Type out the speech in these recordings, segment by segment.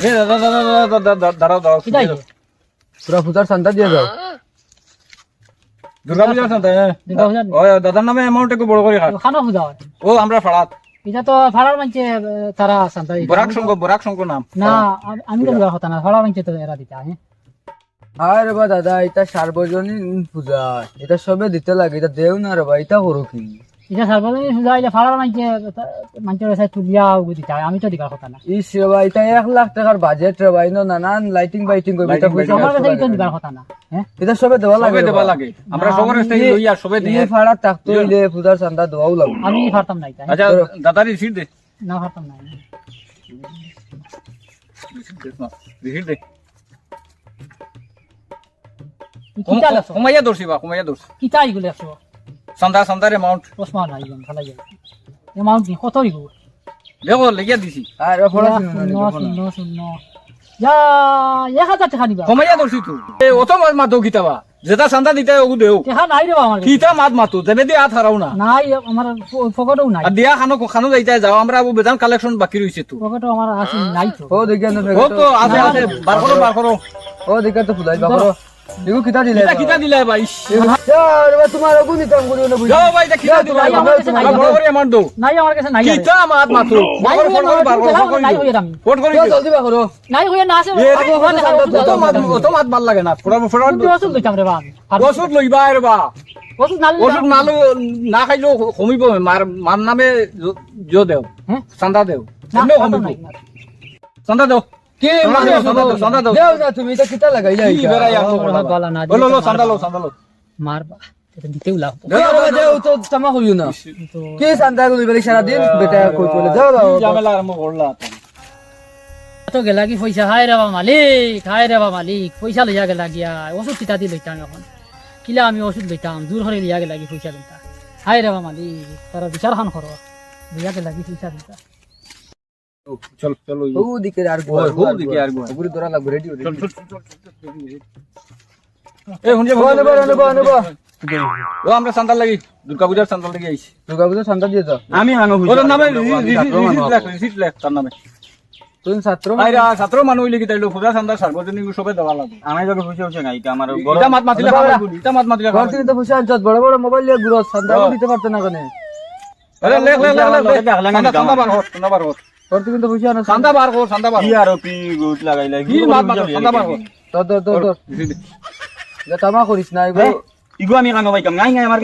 এ দাদা দাদা দাদা দাঁড়াও দাঁড়াও কি যাই তোরা পূজার চান্দা দিয়ে যাও। দুর্গা পূজার সাথে দুর্গা পূজা ওই দাদার নামে অ্যামাউন্ট একটু বড় করে খাট খানা পূজা হয় ও আমরা ফাড়াত এটা তো ফাড়ার মানছে তারা শান্তা বরাক সংঘ নাম না আমি তো দুর্গা কথা না ফাড়ার মানছে তো এরা দিতে হ্যাঁ আরে বা দাদা এটা সার্বজনীন পূজা, এটা সবে দিতে লাগে, এটা দেও না রে ভাই, এটা করো কি? এটা সার্বজনীন পূজা এটা ফাড়ার মানছে মানছে সাইড তুলিয়া দিতে হয়, আমি তো দিবার কথা না। ইস রে ভাই, এটা 1 লাখ টাকার বাজেট রে ভাই, নানান লাইটিং বাইটিং করবে, এটা পয়সা আমার কাছে তো দিবার কথা না। হ্যাঁ এটা সবে দেওয়া লাগে, দেবা লাগে আমরা সবার কাছ থেকে লইয়া সবে দিই এই ফাড়া থাকতো হইলে পূজার চান্দা দেওয়াও লাগে। আমি ফাড়তাম না এটা, আচ্ছা দাদার রিসিট দে না ফাড়তাম না। রিসিট দে কি চাল আছে কমাইয়া দর্শি বা কমাইয়া দর্শি কি চাই গুলো আছে সান্দার অ্যামাউন্ট ওসমান নাই গেল ভালো গেল এমাউন্ট কি কত দিব দেখো লেগিয়া দিছি আর ফড়া শূন্য শূন্য যা 1000 টাকা দিবা কমাইয়া দর্শি তুই এ অত মাত গীতাবা যেটা চান্দা দিতে ওগু দেও টাকা নাই রে আমার কাছে। কিতা মাতো যেবে দিয়ে হাত হারাও না নাই আমার পকেটেও নাই, আর দিয়া খানো যাইতে যাও আমরা বেজান কালেকশন বাকি রইছে তো পকেটেও আমার আছে নাই তো। ও দেখি না ও তো আছে আছে বার করো ও দেখি তো ফুলাই বাবু দেখো কিটা দিলে এটা কিতা দিলে ভাই আরে বা তোমার ওগুন দিতাম গুলো না বুঝি যাও ভাই এটা কিতা দিলে নাই, আমার কাছে নাই। বড় করে অ্যামাউন্ট দাও নাই আমার কাছে নাই, কিতা মাতো নাই বার করো বার করো নাই হয়ে আমি কোট করে জলদি বা করো। নাই হয়ে না আছে অত মাত ভাল লাগে না ফড়া ওষুধ লইতাম রে বা ওষুধ লইবা রে বা ওষুধ না ওষুধ না খাইলেও কমিব মার নামে দেও হ্যাঁ চান্দা দেও না, এমনিও ফাড়তাম কমিব নাই। চান্দা দেও কি মানে চান্দা দাও দেও না তুমি, এটা কিটা লাগাইলা কি এটা? বেড়াই আমো বালা না বলো লো চান্দা লো মারবা এটা দিতেও লাভ দেও তো তামা করিও না। তো কি চান্দা গুলো বেলে সারা দিন বেটা কই চলে যাও যাও। ঝামেলা আরম্ভ করলা তো গেলা কি পয়সা হাই রে বা মালিক পয়সা লইয়া গেলা গিয়া ওষুধ চিতা দি লইতাম এখন কিলা আমি ওষুধ লইতাম দূর হরে লিয়া গেলা কি পয়সা দিতা হাই রে বা মালিক তারা বিচার খান করো লিয়া গেলা কি পয়সা দিতা চল চল ও দিকে আর গো ও দিকে আর গো পুরি দরা লাগবে রেডি চল চল এ হুনজে নেব ও আমরা চান্দা লাগি দুর্গা পূজার চান্দা লাগি আইছি দুর্গা পূজা চান্দা দিয়ে যাও। আমি আনো ওর নামে রিসিট লেখ তার নামে তুমি ছাত্র আইরা ছাত্র মানুষ হইলে কি তাইলো পূজা চান্দা সার্বজনীন সবে দেওয়া লাগবে আমি যখন খুশি হচ্ছে না এটা আমার এটা মাত মাতিলে এটা মাত মাতিলে ঘর থেকে তো পয়সা আনছত, বড় বড় মোবাইল নিয়ে ঘুরো, চান্দা দিতে পারতে না কেন? আরে লেখ চান্দা বার কর ঘর থেকে তো পয়সা আনো, চান্দা বার কর কি আর কি গুট লাগাইলা কি মাত মাত চান্দা বার কর তোর যে তামা করিস না এগুলো। ইগো আমি কানো ভাই কাম নাই নাই আমার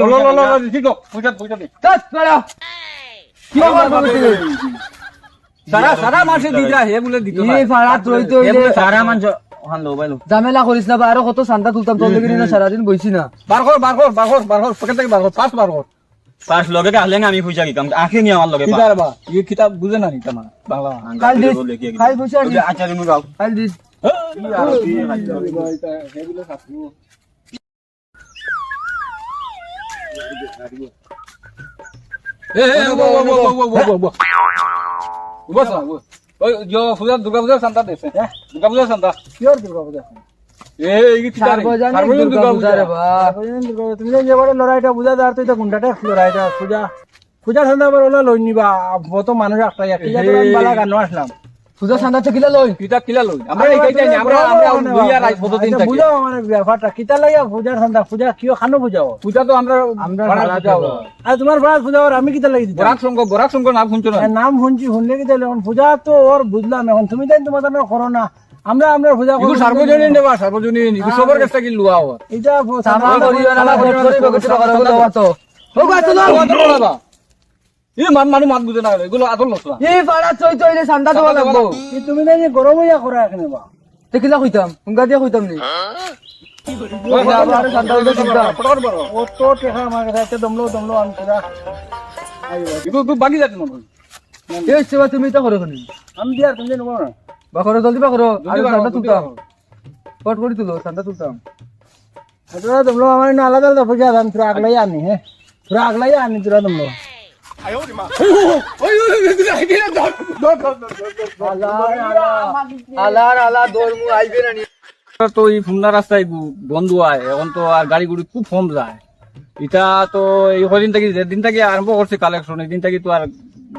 ঠিক পয়সা দে ধ্যাৎ, বেড়া। কি আবার বলছিস? সারা মাসে দিদা হে বলে দিত না এই ফাড়াত রইতে হইলে সারা মানছ ওখান লো বাইলো ঝামেলা করিস না, বা আরো কত চান্দা তুলতাম, তোর লেগে না সারাদিন বইছি না। বার কর পকেট থেকে বার কর পাঁচ বার কর পাঁচ লগে আসলে না আমি পয়সা কি কাম আখে নি আমার লগে কিতাব বা এই কিতাব বুঝে না নি তোমার বাংলা কাল দিস, কাল পয়সা দিস, আচ্ছা নুন গাও কাল দিস। দুর্গা পূজার চান্দা দেছে দুর্গা পূজার চান্দা পিওর দুর্গা পূজা সার্বজনীন দুর্গা পূজা রে বা। তুমি যে বড় লড়াইটা বুঝা দাঁড় তুই তো গুন্ডাটা লড়াইটা পূজা ঠান্ডা আবার ওলা লই নিবা কত মানুষ একটা বালা গানো আসলাম পূজা চান্দা থেকে লই কিতাব কিলা লই আমরা এইটাই নাই আমরা দুইয়া রাত কতদিন থাকি বুঝাও মানে ব্যাপারটা কিতা লাগিয়া পূজা ঠান্ডা পূজা কিও খানো বুঝাও পূজা তো আমরা আর তোমার ভাড়া পূজা আর আমি কিতা লাগি দিতাম বরাক সঙ্গ নাম শুনছো না নাম শুনলে কি তাহলে পূজা তো ওর বুঝলাম এখন তুমি তাই তোমার তাহলে করো না আমরা পূজা ইগু সার্বজনীন দেবা সার্বজনীন ইগু সবার কাছে কি লুয়া হওয়া এটা তামা করিও না, ভোট করিব কিছু করে দেওয়া তো। ও গা তো না। এই মানুষ মাত বুঝে না এগুলো আদর লসলা এই ফাড়া চইতে হইলে চান্দা দেওয়া লাগবো। তুমি তাই গরম হইয়া করা এখানে বা দেখিলা কইতাম, হুঙ্গা দিয়া কইতাম নি। আবার চান্দা দিতে চিন্তা। ও তো টেকা আমার কাছে দমলো আমি পূজা ইগু বাকি যাতে মনে এই সেবা তুমি তো করো কোনি। আমি দিয়ার তুমি নেবো না বা করো, জলদি বা করো, আর জলদি বা চান্দা করো, তুলতাম। পট করে তুলো, চান্দা তুলতাম। তোরা দমলো আমার আলাদা আলাদা পূজা দাম তোরা আগলাই আনি হ্যাঁ তোরা আগলাই আনি তোরা দমলো আলার আলা দরমু আইবে না নি। তো এই ফুমনা রাস্তায় বন্ধ হয় এখন তো আর গাড়ি গুড়ি খুব কম যায় এটা তো এই কদিন থেকে যেদিন থেকে আরম্ভ করছে কালেকশন এই দিন থেকে তো আর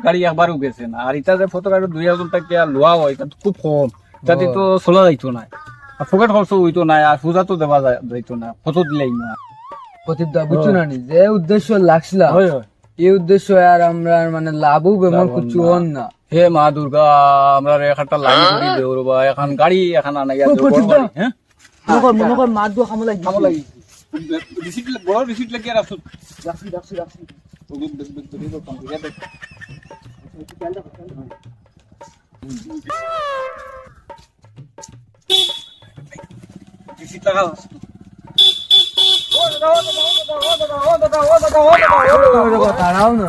গাড়ি একবারও গেছে না আর এটা যে ফটোগ্রাফি 2000 টাকা লোয়া হয় এটা তো খুব কম যাতে তো চলা যাইতো না আর পকেট খরচ হইতো না আর পূজা তো দেওয়া যাইতো না কত দিলেই না প্রদীপ দা বুঝছো না নি যে উদ্দেশ্য লাগছিল হয় হয় এই উদ্দেশ্য আর আমরা মানে লাভও বেমন কিছু হন না হে মা দুর্গা আমরা একটা লাইন করে দেও রে বা এখন গাড়ি এখন আনাইয়া দেও প্রদীপ দা। হ্যাঁ মনে কর মাছ দিয়ে খামো লাগি খাবো লাগি রিসিট বড় রিসিট লাগিয়ে রাখছো রাখছি রাখছি রাখছি রিসিট লাগা তারাও না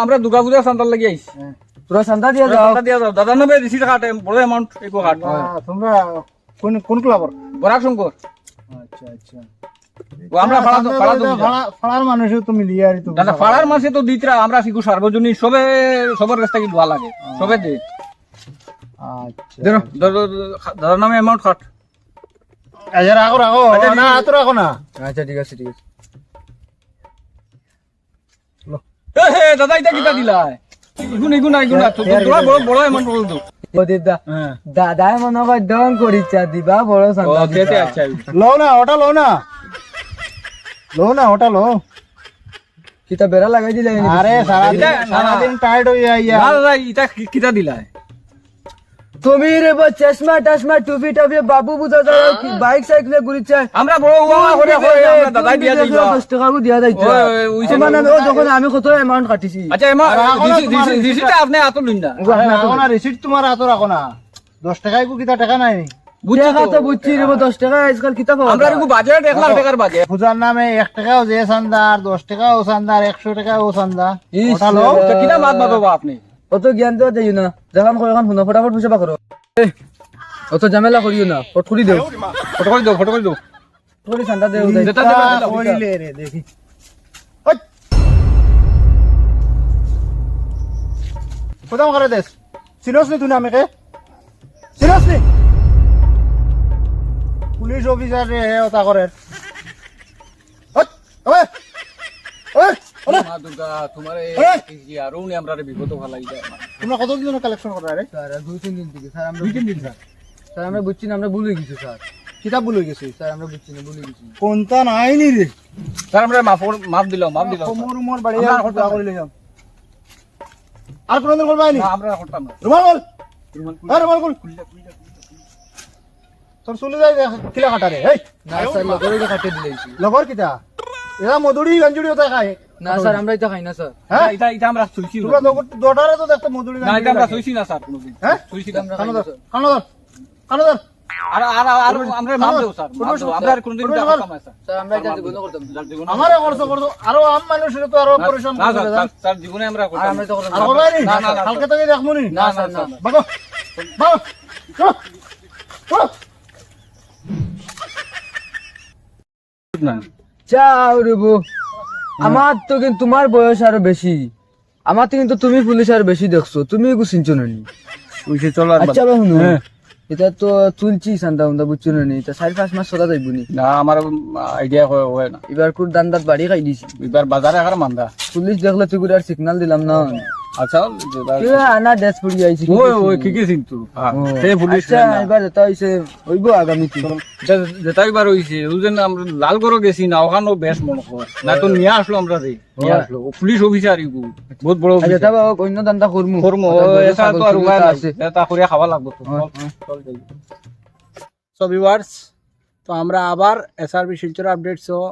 আমরা দুর্গা পূজা সান্তাল লাগি আইছি তোরা সান্তা দিয়ে যাও সান্তা দিয়া দাও দাদা নবে রিসিট কাটে বড় অ্যামাউন্ট এগো কাট তোমরা কোন কোন ক্লাবর? বরাক শঙ্কর আচ্ছা আচ্ছা। ও আমরা ফাড়া ফাড়া তো ফাড়ার মানুষও তো মিলিয়ে আর তো দাদা ফাড়ার মাসে তো দিতরা আমরা শিখু সার্বজনীন সবে সবার কাছ থেকে দোয়া লাগে সবে দে আচ্ছা। দেন দাদার নামে অ্যামাউন্ট কাট আচ্ছা রাখো রাখো না তো রাখো না। আচ্ছা ঠিক আছে ঠিক আছে এ হে দাদা এটা কিটা দিলাই ইগুন ইগুন ইগুন তোরা বড় বড় অ্যামাউন্ট বল দো প্রদীপ দা হ্যাঁ দাদাই মনে কর দং করিচ্ছা দিবা বড় ও সান্তা কেতে আচ্ছা লো না ওটা লো না, লো না ওটা লো। কিতা বেড়া লাগাই দিলে আরে সারাদিন টায়ার্ড হয়ে আইয়া না দাদা এটা কিটা দিলাই তুমি রে বা চশমা টশমা টুপি টাপি বাবু বুঝা যায় বাইক সাইকেলে ঘুরিচ্ছে আমরা বড় ওয়া করে করে আমরা দাদাই দিয়া দিবা 10 টাকা কো দিয়া যাইছে ওইছে মানে ও যখন আমি কত অ্যামাউন্ট কাটিছি আচ্ছা এমা রিসিটটা আপনি এত লইন না রাখো না, রিসিট তোমার হাতে রাখো না। 10 টাকায় কো কিতা টাকা নাই? বুঝছি টাকা তো বুঝছি রে 10 টাকা আজকাল কিতা পাবো আমরা একটু বাজারে 1 লাখ টাকার বাজে পূজার নামে 1 টাকাও যে চান্দার, 10 টাকাও চান্দার, 100 টাকাও চান্দা। ওটা লো। তো কিটা মাত বাবা আপনি অত জ্ঞান দেওয়া যাইও না যখন কই এখন ফোন ফটাফট পয়সা করো অত ঝামেলা করিও না ফট করি দেও ফটো করে দাও ফটো করে দাও করি সান্তা দেও যেটা দেবে দিলাম। ওইলে রে দেখি। ওই কোথাও করে দেশ চিনোস নি তুই আমাকে? চিনোস নি? পুলিশ অফিসার রে ওটা করে। ওই ওই ওই ওরে মা দুর্গা তোমার এই আরো নি আমরা বিপদ ভালাই যায় তোমরা কতদিন কালেকশন করো রে? স্যার 2-3 দিন থেকে স্যার আমরা 2-3 দিন স্যার আমরা বুঝছি না আমরা ভুলে গেছি স্যার কিতাব ভুলে গেছি। স্যার আমরা বুঝছি না ভুলে গেছি কোনটা নাই নি রে? স্যার আমরা মাফ দিলাম মোর মোর বাড়ি আমরা আর করতাম করে লইলাম। আর কোনদিন করবাই নি? না আমরা করতাম না রুমাল বল। আর রুমাল বল। তোর চলে যায় কিলা কাটা রে? এই না স্যার লগরে কাটে দিলাইছি লগর কিতা? এরা মধুরি গঞ্জুরি ওটা খায়। না স্যার আমরা এটা খাই না স্যার হ্যাঁ? এটা এটা আমরা সুইছি তোমরা দোটারে তো দেখতে মধুরি না এটা আমরা সুইছি না স্যার কোনোদিন হ্যাঁ? সুইছি না আমরা কানো খাই না ধর, স্যার কানো ধর, কানো ধর। আর আর আর আমরা মাফ দেব স্যার মাফ দেব। আমরা আর কোনোদিন এটা করতাম না স্যার স্যার আমরা এটা জীবন করতাম না। যার জীবনে আমারে করছো করছো আরো আম মানুষের তো আরো পরিশ্রম না করে স্যার স্যার জীবনে আমরা আর করতাম আমরা না। তো করতাম আর না। করবাই নি? না, না, না, কালকে থেকে দেখমু নি। না না না বাগো বাগো চলো চলো। না চাও রে বউ আমার তো কিন্তু তোমার বয়স আরো বেশি আমার তো কিন্তু তুমি পুলিশ আর বেশি দেখছো তুমি চিনছো না নি উইছে চলার আচ্ছা বা শুনো হ্যাঁ। এটা তো তুলছি সান্দা উন্দা বুঝছো না নি এটা 4-5 মাস চলা যাইব নি না আমার আইডিয়া হয় না এবার কুর দান্দাত বাড়ি খাই দিছি এবার বাজারে আগার মান্দা পুলিশ দেখলে তুই করে আর সিগন্যাল দিলাম না আচ্ছা তুই আনা ড্রেস পরি আইছি ওই ওই কি কিন্তু সে পুলিশ আচ্ছা এবার যেটা হইছে হইব আগামী যেটা এবার হইছে ওজন আমরা লাল করে গেছি না ওখানেও বেশ মনে হয় না তো নিয়ে আসলো আমরা রে নিয়ে আসলো ও পুলিশ অফিসার ইগু বহুত বড় আচ্ছা তা বাবা অন্য দান্দা করমু কর্ম এটা তো আর উপায় নাই এটা করে খাওয়া লাগবে তো চল যাই সো ভিউয়ার্স, তো আমরা আবার এসআরবি শিলচর আপডেট সহ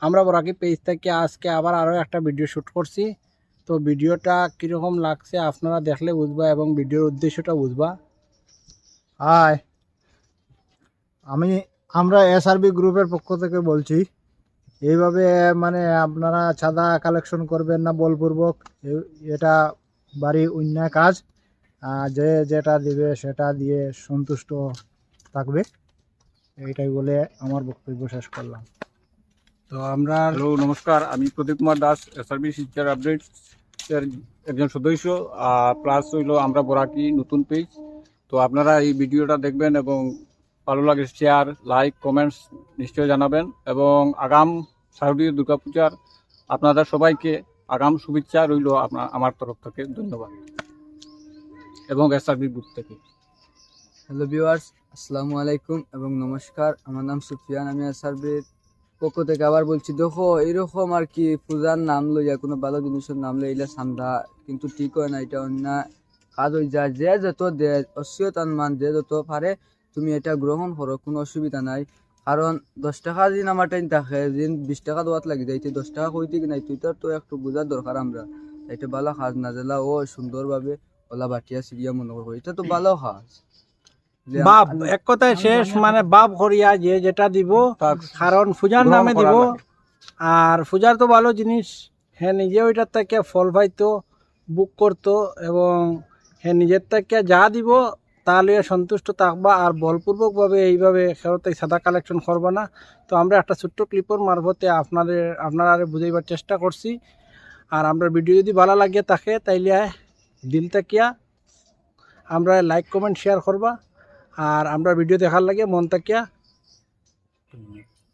আমরা বরাকি পেজ থেকে আজকে আবার আরও একটা ভিডিও শ্যুট করছি। তো ভিডিওটা কীরকম লাগছে আপনারা দেখলে বুঝবা এবং ভিডিওর উদ্দেশ্যটা বুঝবা। হাই, আমরা এসআরবি গ্রুপের পক্ষ থেকে বলছি, এইভাবে মানে আপনারা চাঁদা কালেকশন করবেন না বলপূর্বক, এটা বাড়ি অন্যায় কাজ। যে যেটা দিবে সেটা দিয়ে সন্তুষ্ট থাকবে, এইটাই বলে আমার বক্তব্য শেষ করলাম। তো আমরা হ্যালো নমস্কার, আমি প্রদীপ কুমার দাস, এসআরবি শিলচর আপডেট এর একজন সদস্য, প্লাস হইলো আমরা বরাকি নতুন পেজ। তো আপনারা এই ভিডিওটা দেখবেন এবং ভালো লাগে শেয়ার, লাইক, কমেন্টস নিশ্চয়ই জানাবেন এবং আগাম শারদীয় দুর্গাপূজার আপনাদের সবাইকে আগাম শুভেচ্ছা রইল আমার তরফ থেকে। ধন্যবাদ এবং এসআরবি গ্রুপ থেকে। হ্যালো ভিউয়ার্স, আসসালামু আলাইকুম এবং নমস্কার। আমার নাম সুফিয়ান, আমি সার্ভের পক্ষ থেকে আবার বলছি। দেখো, এরকম আর কি পূজার নাম লইয়া কোনো ভালো জিনিসের নাম লইলে সান্দা কিন্তু ঠিক হয় না, এটা অন্যায় কাজ হয়ে যায়। যে যত দেয় অসিয়তান মান যে যত পারে তুমি এটা গ্রহণ করো, কোনো অসুবিধা নাই। কারণ 10 টাকা দিন আমার টাইম থাকে, দিন 20 টাকা দেওয়াত লাগে যাইতে 10 টাকা কইতে কি নাই, তুই তো একটু বোঝার দরকার। আমরা এটা ভালো কাজ না জেলা ও সুন্দরভাবে ওলা বাটিয়া সিরিয়া মনে করবো, এটা তো ভালো কাজ। যে বাপ এক কথায় শেষ মানে বাপ করিয়া যে যেটা দিব, কারণ পূজার গ্রহণ নামে করা দিব। লাগে। আর পূজার তো ভালো জিনিস, হ্যাঁ নিজেও এটার থেকে ফল পাইতো, বুক করতো, এবং হ্যাঁ নিজের থেকে যা দিব তাহলে সন্তুষ্ট থাকবা। আর বলপূর্বকভাবে এইভাবে খেরতে সাদা কালেকশন করবা না। তো আমরা একটা ছোট্ট ক্লিপের মারফতে আপনারা বুঝাইবার চেষ্টা করছি। আর আমরা ভিডিও যদি ভালো লাগে থাকে তাইলে দিল থাকিয়া আমরা লাইক কমেন্ট শেয়ার করবা। আর আমরা ভিডিও দেখার লাগে মন থাকিয়া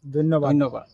ধন্যবাদ। ধন্যবাদ।